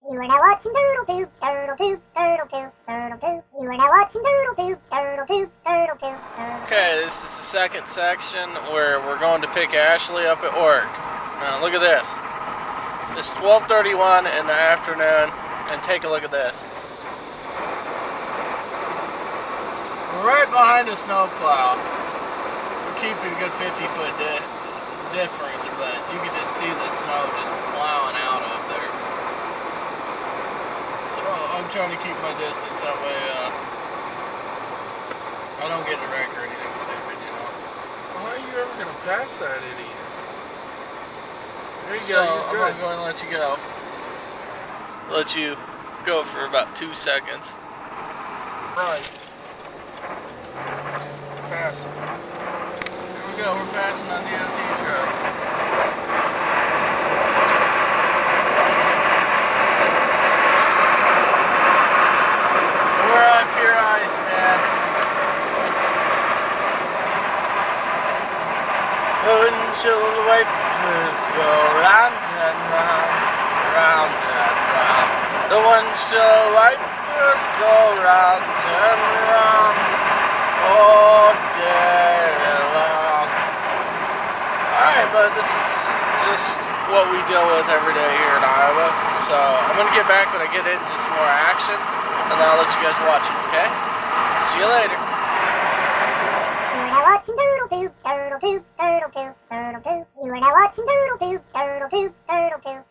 You are now watching Turtle Tube, Turtle Tube, Turtle Tube, Turtle Tube. You are now watching Turtle Tube, Turtle Tube, Turtle Tube, Turtle Tube. Okay, this is the second section where we're going to pick Ashley up at work. Now look at this. It's 12:31 in the afternoon, and take a look at this. We're right behind a snowplow. We're keeping a good 50-foot difference, but you can just see the snow just plowing out up there. So I'm trying to keep my distance, that way I don't get a wreck or anything stupid, you know. Well, how are you ever going to pass that idiot? There you So go, you're I'm good. going to go and let you go. Let you go for about 2 seconds. Right. Just pass it. Here we go, we're passing on DOT truck. We're on pure ice, man. Windshield wipers go round and round, round and round. The windshield wipers go round and round all day long. Alright, but this is just what we deal with every day here in Iowa. So I'm going to get back when I get into some more action, and then I'll let you guys watch it, okay? See you later. You are now watching Turtle Tube, Turtle Tube, Turtle Tube, Turtle Tube. You are now watching Turtle Tube, Turtle Tube, Turtle Tube.